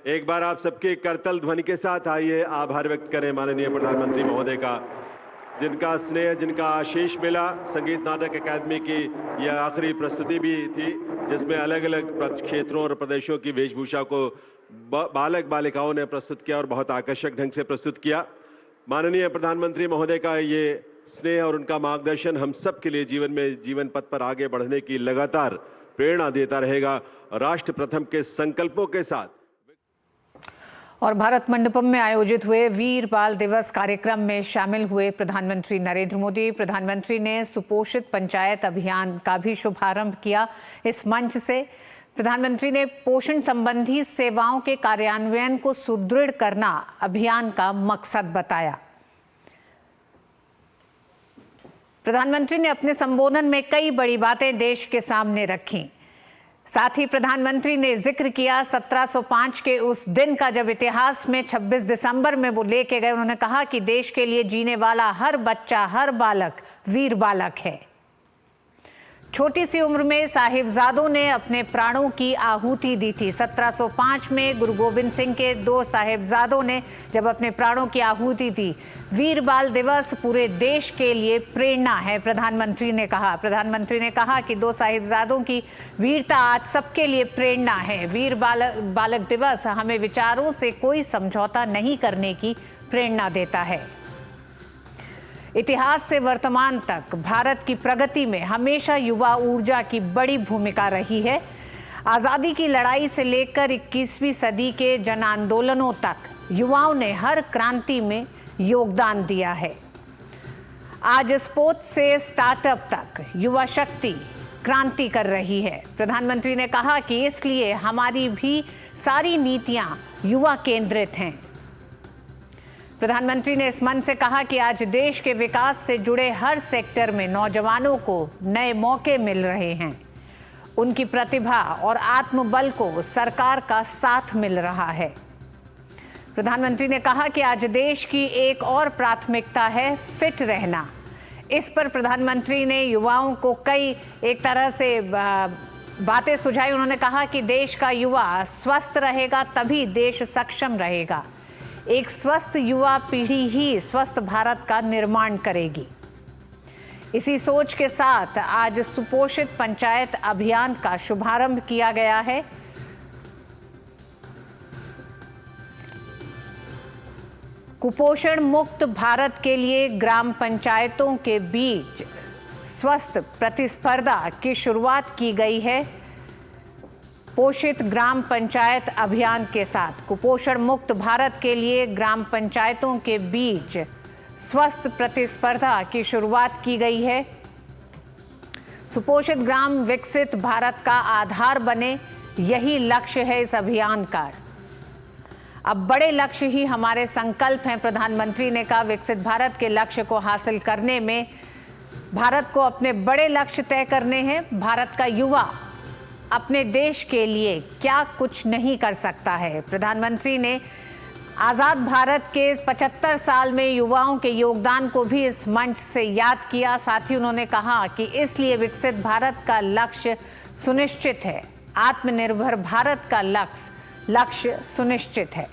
एक बार आप सबके करतल ध्वनि के साथ आइए आभार व्यक्त करें माननीय प्रधानमंत्री महोदय का, जिनका स्नेह, जिनका आशीष मिला। संगीत नाटक अकादमी की यह आखिरी प्रस्तुति भी थी, जिसमें अलग अलग क्षेत्रों और प्रदेशों की वेशभूषा को बालक बालिकाओं ने प्रस्तुत किया और बहुत आकर्षक ढंग से प्रस्तुत किया। माननीय प्रधानमंत्री महोदय का ये स्नेह और उनका मार्गदर्शन हम सब के लिए जीवन पथ पर आगे बढ़ने की लगातार प्रेरणा देता रहेगा। राष्ट्र प्रथम के संकल्पों के साथ और भारत मंडपम में आयोजित हुए वीर बाल दिवस कार्यक्रम में शामिल हुए प्रधानमंत्री नरेंद्र मोदी। प्रधानमंत्री ने सुपोषित पंचायत अभियान का भी शुभारंभ किया। इस मंच से प्रधानमंत्री ने पोषण संबंधी सेवाओं के कार्यान्वयन को सुदृढ़ करना अभियान का मकसद बताया। प्रधानमंत्री ने अपने संबोधन में कई बड़ी बातें देश के सामने रखी। साथ ही प्रधानमंत्री ने जिक्र किया 1705 के उस दिन का, जब इतिहास में 26 दिसंबर में वो लेके गए। उन्होंने कहा कि देश के लिए जीने वाला हर बच्चा, हर बालक वीर बालक है। छोटी सी उम्र में साहिबजादों ने अपने प्राणों की आहुति दी थी। 1705 में गुरु गोविंद सिंह के 2 साहिबजादों ने जब अपने प्राणों की आहुति दी। वीर बाल दिवस पूरे देश के लिए प्रेरणा है, प्रधानमंत्री ने कहा। प्रधानमंत्री ने कहा कि 2 साहिबजादों की वीरता आज सबके लिए प्रेरणा है। वीर बालक दिवस हमें विचारों से कोई समझौता नहीं करने की प्रेरणा देता है। इतिहास से वर्तमान तक भारत की प्रगति में हमेशा युवा ऊर्जा की बड़ी भूमिका रही है। आज़ादी की लड़ाई से लेकर 21वीं सदी के जन आंदोलनों तक युवाओं ने हर क्रांति में योगदान दिया है। आज स्पोर्ट्स से स्टार्टअप तक युवा शक्ति क्रांति कर रही है। प्रधानमंत्री ने कहा कि इसलिए हमारी भी सारी नीतियां युवा केंद्रित हैं। प्रधानमंत्री ने इस मंच से कहा कि आज देश के विकास से जुड़े हर सेक्टर में नौजवानों को नए मौके मिल रहे हैं। उनकी प्रतिभा और आत्मबल को सरकार का साथ मिल रहा है। प्रधानमंत्री ने कहा कि आज देश की एक और प्राथमिकता है फिट रहना। इस पर प्रधानमंत्री ने युवाओं को कई एक तरह से बातें सुझाई। उन्होंने कहा कि देश का युवा स्वस्थ रहेगा तभी देश सक्षम रहेगा। एक स्वस्थ युवा पीढ़ी ही स्वस्थ भारत का निर्माण करेगी। इसी सोच के साथ आज सुपोषित पंचायत अभियान का शुभारंभ किया गया है। कुपोषण मुक्त भारत के लिए ग्राम पंचायतों के बीच स्वस्थ प्रतिस्पर्धा की शुरुआत की गई है। पोषित ग्राम पंचायत अभियान के साथ कुपोषण मुक्त भारत के लिए ग्राम पंचायतों के बीच स्वस्थ प्रतिस्पर्धा की शुरुआत की गई है। सुपोषित ग्राम विकसित भारत का आधार बने, यही लक्ष्य है इस अभियान का। अब बड़े लक्ष्य ही हमारे संकल्प हैं। प्रधानमंत्री ने कहा विकसित भारत के लक्ष्य को हासिल करने में भारत को अपने बड़े लक्ष्य तय करने हैं। भारत का युवा अपने देश के लिए क्या कुछ नहीं कर सकता है। प्रधानमंत्री ने आज़ाद भारत के 75 साल में युवाओं के योगदान को भी इस मंच से याद किया। साथ ही उन्होंने कहा कि इसलिए विकसित भारत का लक्ष्य सुनिश्चित है। आत्मनिर्भर भारत का लक्ष्य सुनिश्चित है।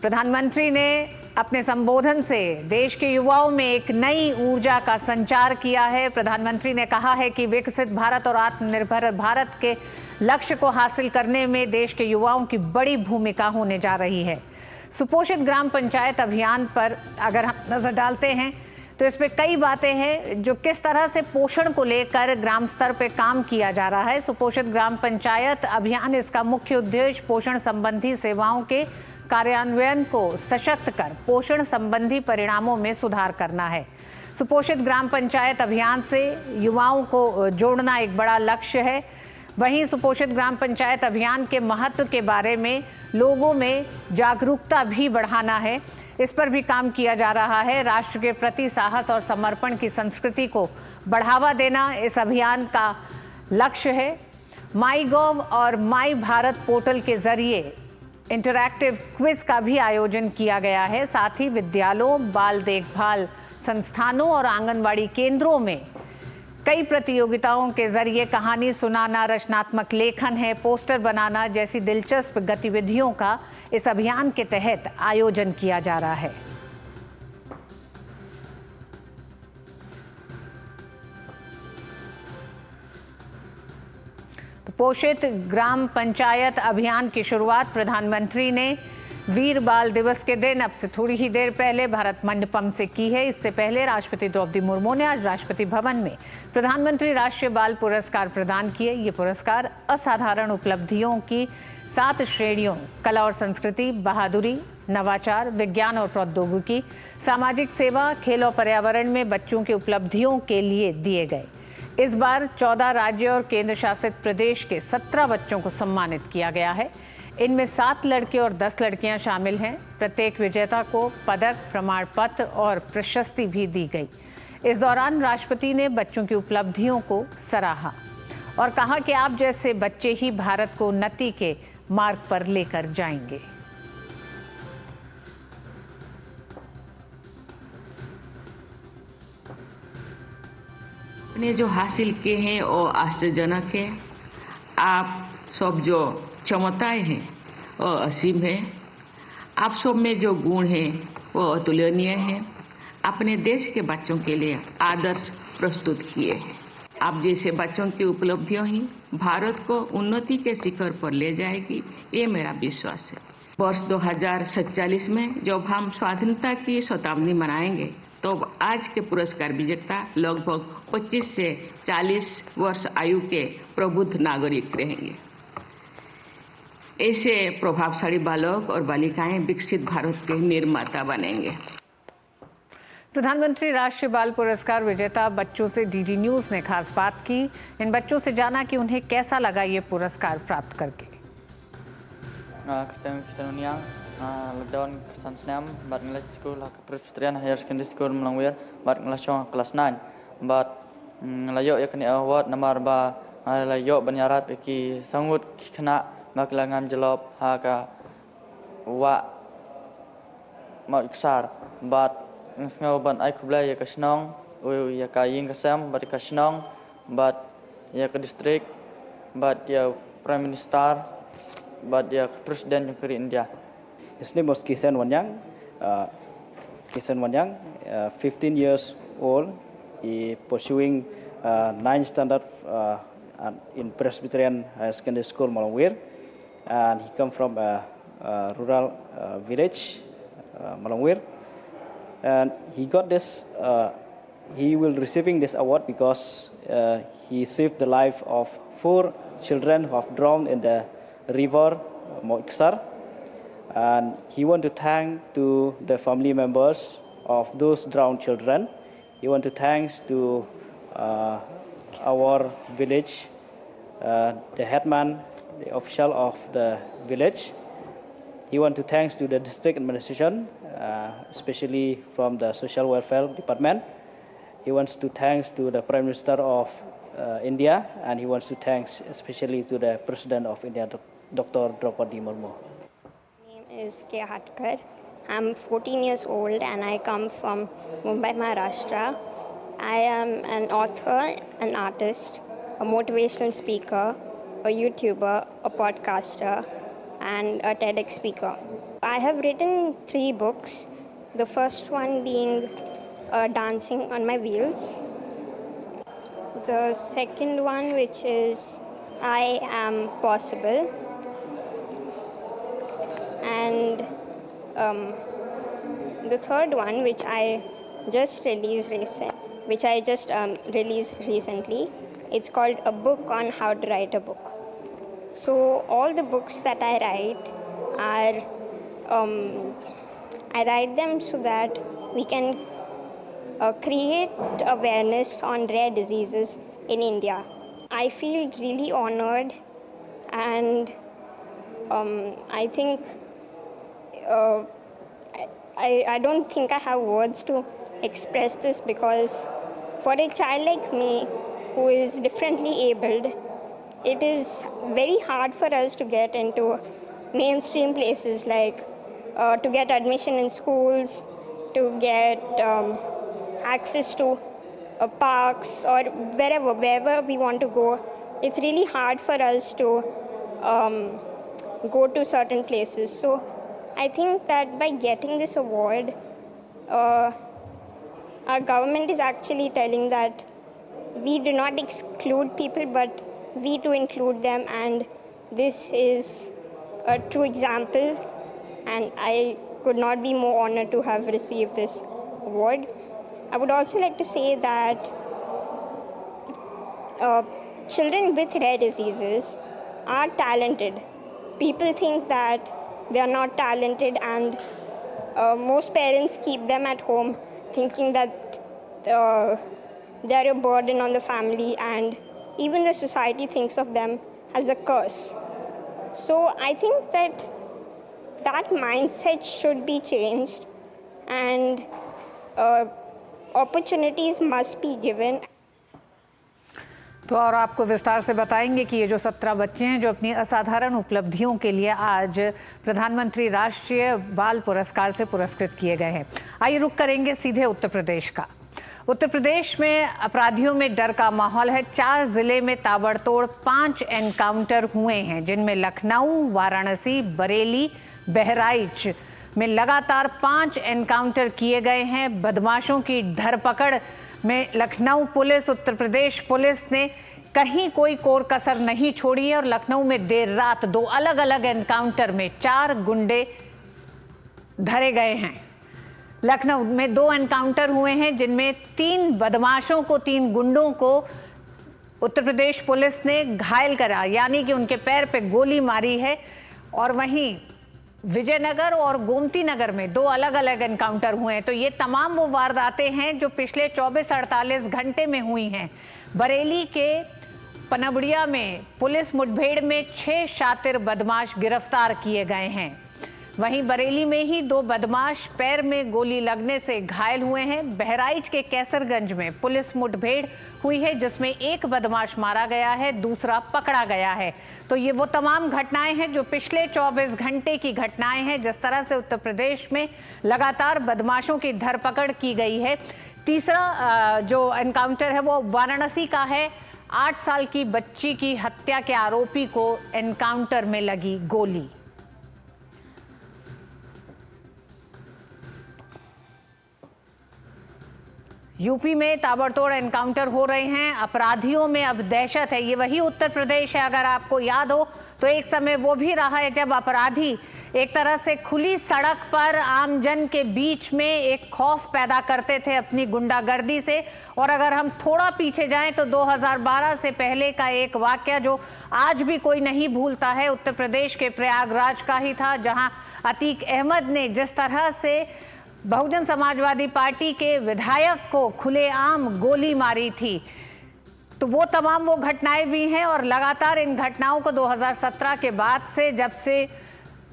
प्रधानमंत्री ने अपने संबोधन से देश के युवाओं में एक नई ऊर्जा का संचार किया है। प्रधानमंत्री ने कहा है कि विकसित भारत और आत्मनिर्भर भारत के लक्ष्य को हासिल करने में देश के युवाओं की बड़ी भूमिका होने जा रही है। सुपोषित ग्राम पंचायत अभियान पर अगर हम नजर डालते हैं तो इसमें कई बातें हैं जो किस तरह से पोषण को लेकर ग्राम स्तर पे काम किया जा रहा है। सुपोषित ग्राम पंचायत अभियान, इसका मुख्य उद्देश्य पोषण संबंधी सेवाओं के कार्यान्वयन को सशक्त कर पोषण संबंधी परिणामों में सुधार करना है। सुपोषित ग्राम पंचायत अभियान से युवाओं को जोड़ना एक बड़ा लक्ष्य है। वहीं सुपोषित ग्राम पंचायत अभियान के महत्व के बारे में लोगों में जागरूकता भी बढ़ाना है। इस पर भी काम किया जा रहा है। राष्ट्र के प्रति साहस और समर्पण की संस्कृति को बढ़ावा देना इस अभियान का लक्ष्य है। माईगॉव और माई भारत पोर्टल के जरिए इंटरैक्टिव क्विज का भी आयोजन किया गया है। साथ ही विद्यालयों, बाल देखभाल संस्थानों और आंगनवाड़ी केंद्रों में कई प्रतियोगिताओं के जरिए कहानी सुनाना, रचनात्मक लेखन है, पोस्टर बनाना जैसी दिलचस्प गतिविधियों का इस अभियान के तहत आयोजन किया जा रहा है। तो पोषित ग्राम पंचायत अभियान की शुरुआत प्रधानमंत्री ने वीर बाल दिवस के दिन अब से थोड़ी ही देर पहले भारत मंडपम से की है। इससे पहले राष्ट्रपति द्रौपदी मुर्मू ने आज राष्ट्रपति भवन में प्रधानमंत्री राष्ट्रीय बाल पुरस्कार प्रदान किए। ये पुरस्कार असाधारण उपलब्धियों की 7 श्रेणियों कला और संस्कृति, बहादुरी, नवाचार, विज्ञान और प्रौद्योगिकी, सामाजिक सेवा, खेल और पर्यावरण में बच्चों की उपलब्धियों के लिए दिए गए। इस बार 14 राज्य और केंद्र शासित प्रदेश के 17 बच्चों को सम्मानित किया गया है। इनमें 7 लड़के और 10 लड़कियां शामिल हैं। प्रत्येक विजेता को पदक, प्रमाण पत्र और प्रशस्ति भी दी गई। इस दौरान राष्ट्रपति ने बच्चों की उपलब्धियों को सराहा और कहा कि आप जैसे बच्चे ही भारत को उन्नति के मार्ग पर लेकर जाएंगे। ने जो हासिल किए हैं वो आश्चर्यजनक है। आप सब जो क्षमताएं हैं वो असीम है। आप सब में जो गुण हैं वो अतुलनीय है। अपने देश के बच्चों के लिए आदर्श प्रस्तुत किए हैं। आप जैसे बच्चों की उपलब्धियां ही भारत को उन्नति के शिखर पर ले जाएगी, ये मेरा विश्वास है। वर्ष 2047 में जब हम स्वाधीनता की शताब्दी मनाएंगे तो आज के पुरस्कार विजेता लगभग 25 से 40 वर्ष आयु के प्रबुद्ध नागरिक रहेंगे। ऐसे प्रभावशाली बालक और बालिकाएं विकसित भारत के निर्माता बनेंगे। प्रधानमंत्री राष्ट्रीय बाल पुरस्कार विजेता बच्चों से डीडी न्यूज ने खास बात की। इन बच्चों से जाना कि उन्हें कैसा लगा ये पुरस्कार प्राप्त करके। Lockdown kesan senam bat English school Presbyterian Higher Secondary School Melangwir bat ngelasong kelas 9 bat layo yakni award nomor ba layo banyarat ki sangut kena maklangan jelop haka wa mau iksar bat ngau ban ai kublai ya kasnong ya kaying kasam bat kasnong bat ya ke distrik bat ya prime minister bat ya presiden negeri India. His name was Kisan Wanyang. 15 years old. He pursuing 9th standard in Presbyterian Higher Secondary School Malangwir, and he come from a rural village, Malangwir, and he got this. He will receiving this award because he saved the life of 4 children who have drowned in the river Moiksar. And he want to thank to the family members of those drowned children. He want to thanks to our village, the headman, the official of the village. He want to thanks to the district administration, especially from the social welfare department. He wants to thanks to the Prime Minister of India, and he wants to thanks especially to the President of India, Dr. Draupadi Murmu. Is K. Hatkar. I'm 14 years old and I come from Mumbai, Maharashtra. I am an author, an artist, a motivational speaker, a YouTuber, a podcaster, and a TEDx speaker. I have written 3 books, the first one being Dancing on My Wheels. The second one, which is I Am Possible. And the third one, which I just released recently, it's called A Book on How to Write a Book. So all the books that I write are, I write them so that we can create awareness on rare diseases in India. I feel really honored, and I think I don't think I have words to express this, because for a child like me who is differently abled, it is very hard for us to get into mainstream places, like to get admission in schools, to get access to parks or wherever we want to go, it's really hard for us to go to certain places. So I think that by getting this award, our government is actually telling that we do not exclude people, but we do include them, and this is a true example, and I could not be more honored to have received this award. I would also like to say that children with rare diseases are talented. People think that they are not talented, and most parents keep them at home thinking that they are a burden on the family, and even the society thinks of them as a curse. So I think that mindset should be changed, and opportunities must be given. तो और आपको विस्तार से बताएंगे कि ये जो 17 बच्चे हैं जो अपनी असाधारण उपलब्धियों के लिए आज प्रधानमंत्री राष्ट्रीय बाल पुरस्कार से पुरस्कृत किए गए हैं। आइए रुख करेंगे सीधे उत्तर प्रदेश का। उत्तर प्रदेश में अपराधियों में डर का माहौल है। 4 जिले में ताबड़तोड़ 5 एनकाउंटर हुए हैं, जिनमें लखनऊ, वाराणसी, बरेली, बहराइच में लगातार 5 एनकाउंटर किए गए हैं। बदमाशों की धरपकड़ में लखनऊ पुलिस, उत्तर प्रदेश पुलिस ने कहीं कोई कोर कसर नहीं छोड़ी है और लखनऊ में देर रात 2 अलग अलग एनकाउंटर में 4 गुंडे धरे गए हैं। लखनऊ में 2 एनकाउंटर हुए हैं, जिनमें 3 बदमाशों को, 3 गुंडों को उत्तर प्रदेश पुलिस ने घायल करा, यानी कि उनके पैर पे गोली मारी है। और वहीं विजयनगर और गोमती नगर में 2 अलग अलग एनकाउंटर हुए हैं। तो ये तमाम वो वारदातें हैं जो पिछले 24-48 घंटे में हुई हैं। बरेली के पनबड़िया में पुलिस मुठभेड़ में 6 शातिर बदमाश गिरफ्तार किए गए हैं। वहीं बरेली में ही 2 बदमाश पैर में गोली लगने से घायल हुए हैं। बहराइच के कैसरगंज में पुलिस मुठभेड़ हुई है, जिसमें 1 बदमाश मारा गया है, दूसरा पकड़ा गया है। तो ये वो तमाम घटनाएं हैं जो पिछले 24 घंटे की घटनाएं हैं। जिस तरह से उत्तर प्रदेश में लगातार बदमाशों की धरपकड़ की गई है। तीसरा जो एनकाउंटर है वो वाराणसी का है। 8 साल की बच्ची की हत्या के आरोपी को एनकाउंटर में लगी गोली। यूपी में ताबड़तोड़ एनकाउंटर हो रहे हैं। अपराधियों में अब दहशत है। ये वही उत्तर प्रदेश है, अगर आपको याद हो तो एक समय वो भी रहा है जब अपराधी एक तरह से खुली सड़क पर आमजन के बीच में एक खौफ पैदा करते थे अपनी गुंडागर्दी से। और अगर हम थोड़ा पीछे जाएं तो 2012 से पहले का एक वाकया जो आज भी कोई नहीं भूलता है, उत्तर प्रदेश के प्रयागराज का ही था, जहां अतीक अहमद ने जिस तरह से बहुजन समाजवादी पार्टी के विधायक को खुलेआम गोली मारी थी। तो वो तमाम वो घटनाएं भी हैं और लगातार इन घटनाओं को 2017 के बाद से, जब से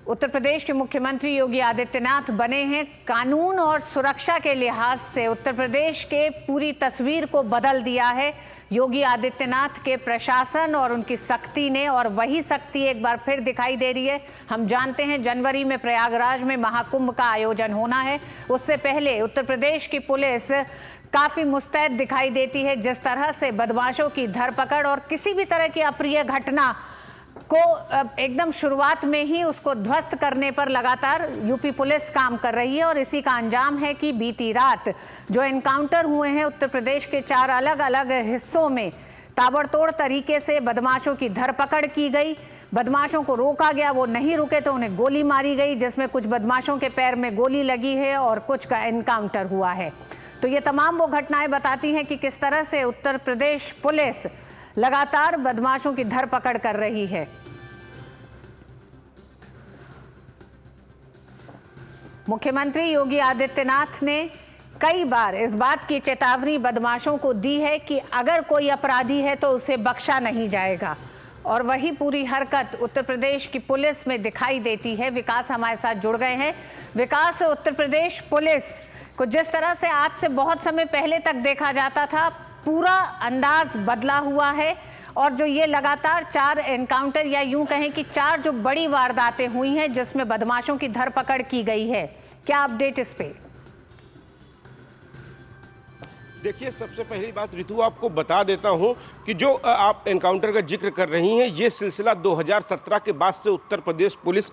उत्तर प्रदेश के मुख्यमंत्री योगी आदित्यनाथ बने हैं, कानून और सुरक्षा के लिहाज से उत्तर प्रदेश के पूरी तस्वीर को बदल दिया है योगी आदित्यनाथ के प्रशासन और उनकी सख्ती ने। और वही सख्ती एक बार फिर दिखाई दे रही है। हम जानते हैं जनवरी में प्रयागराज में महाकुंभ का आयोजन होना है। उससे पहले उत्तर प्रदेश की पुलिस काफी मुस्तैद दिखाई देती है। जिस तरह से बदमाशों की धरपकड़ और किसी भी तरह की अप्रिय घटना को एकदम शुरुआत में ही उसको ध्वस्त करने पर लगातार यूपी पुलिस काम कर रही है। और इसी का अंजाम है कि बीती रात जो एनकाउंटर हुए हैं उत्तर प्रदेश के 4 अलग अलग हिस्सों में, ताबड़तोड़ तरीके से बदमाशों की धरपकड़ की गई। बदमाशों को रोका गया, वो नहीं रुके तो उन्हें गोली मारी गई, जिसमें कुछ बदमाशों के पैर में गोली लगी है और कुछ का एनकाउंटर हुआ है। तो ये तमाम वो घटनाएं बताती हैं कि किस तरह से उत्तर प्रदेश पुलिस लगातार बदमाशों की धरपकड़ कर रही है। मुख्यमंत्री योगी आदित्यनाथ ने कई बार इस बात की चेतावनी बदमाशों को दी है कि अगर कोई अपराधी है तो उसे बख्शा नहीं जाएगा। और वही पूरी हरकत उत्तर प्रदेश की पुलिस में दिखाई देती है। विकास हमारे साथ जुड़ गए हैं। विकास, उत्तर प्रदेश पुलिस को जिस तरह से आज से बहुत समय पहले तक देखा जाता था, पूरा अंदाज बदला हुआ है। और जो ये लगातार 4 एनकाउंटर या यूं कहें कि 4 जो बड़ी वारदातें हुई हैं जिसमें बदमाशों की धरपकड़ की गई है, क्या अपडेट इस पे? देखिए, सबसे पहली बात ऋतु आपको बता देता हूं कि जो आप एनकाउंटर का जिक्र कर रही हैं, ये सिलसिला 2017 के बाद से उत्तर प्रदेश पुलिस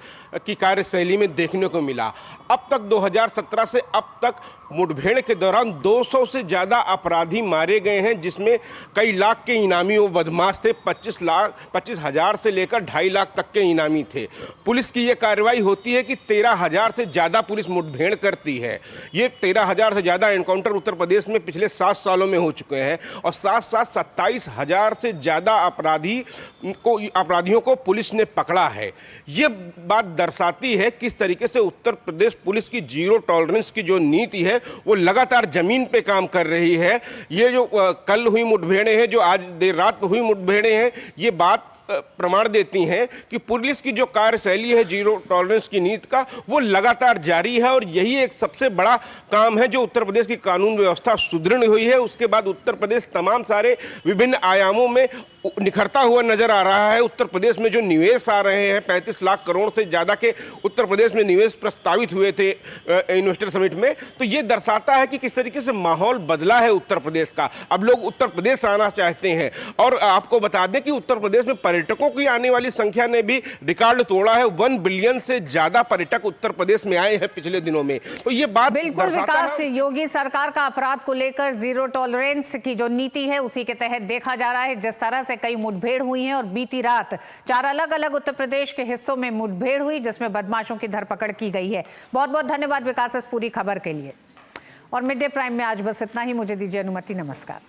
की कार्यशैली में देखने को मिला। अब तक 2017 से अब तक मुठभेड़ के दौरान 200 से ज़्यादा अपराधी मारे गए हैं, जिसमें कई लाख के इनामी वो बदमाश थे। 25,000 से लेकर 2.5 लाख तक के इनामी थे। पुलिस की ये कार्रवाई होती है कि 13,000 से ज़्यादा पुलिस मुठभेड़ करती है। ये 13,000 से ज़्यादा एनकाउंटर उत्तर प्रदेश में पिछले 7 सालों में हो चुके हैं और साथ साथ 27,000 से ज़्यादा अपराधियों को पुलिस ने पकड़ा है। ये बात दर्शाती है किस तरीके से उत्तर प्रदेश पुलिस की जीरो टॉलरेंस की जो नीति है वो लगातार जमीन पे काम कर रही है। ये जो कल हुई मुठभेड़ें हैं, जो आज देर रात हुई मुठभेड़ें हैं, ये बात प्रमाण देती हैं कि पुलिस की जो कार्यशैली है जीरो टॉलरेंस की नीति का, वो लगातार जारी है और यही एक सबसे बड़ा काम है जो उत्तर प्रदेश की कानून व्यवस्था सुदृढ़ हुई है। उसके बाद उत्तर प्रदेश तमाम सारे विभिन्न आयामों में निखरता हुआ नजर आ रहा है। उत्तर प्रदेश में जो निवेश आ रहे हैं, 35 लाख करोड़ से ज़्यादा के उत्तर प्रदेश में निवेश प्रस्तावित हुए थे इन्वेस्टर समिट में, तो ये दर्शाता है कि किस तरीके से माहौल बदला है उत्तर प्रदेश का। अब लोग उत्तर प्रदेश आना चाहते हैं और आपको बता दें कि उत्तर प्रदेश में पर्यटकों की आने वाली संख्या ने भी रिकॉर्ड तोड़ा है। 1 बिलियन से ज़्यादा पर्यटक उत्तर प्रदेश में आए हैं पिछले दिनों में। तो ये बात बिल्कुल विकास, योगी सरकार का अपराध को लेकर जीरो टॉलरेंस की जो नीति है उसी के तहत देखा जा रहा है। जिस तरह से कई मुठभेड़ हुई हैं और बीती रात 4 अलग अलग उत्तर प्रदेश के हिस्सों में मुठभेड़ हुई जिसमें बदमाशों की धरपकड़ की गई है। बहुत बहुत धन्यवाद विकास इस पूरी खबर के लिए। और मिड डे प्राइम में आज बस इतना ही। मुझे दीजिए अनुमति। नमस्कार।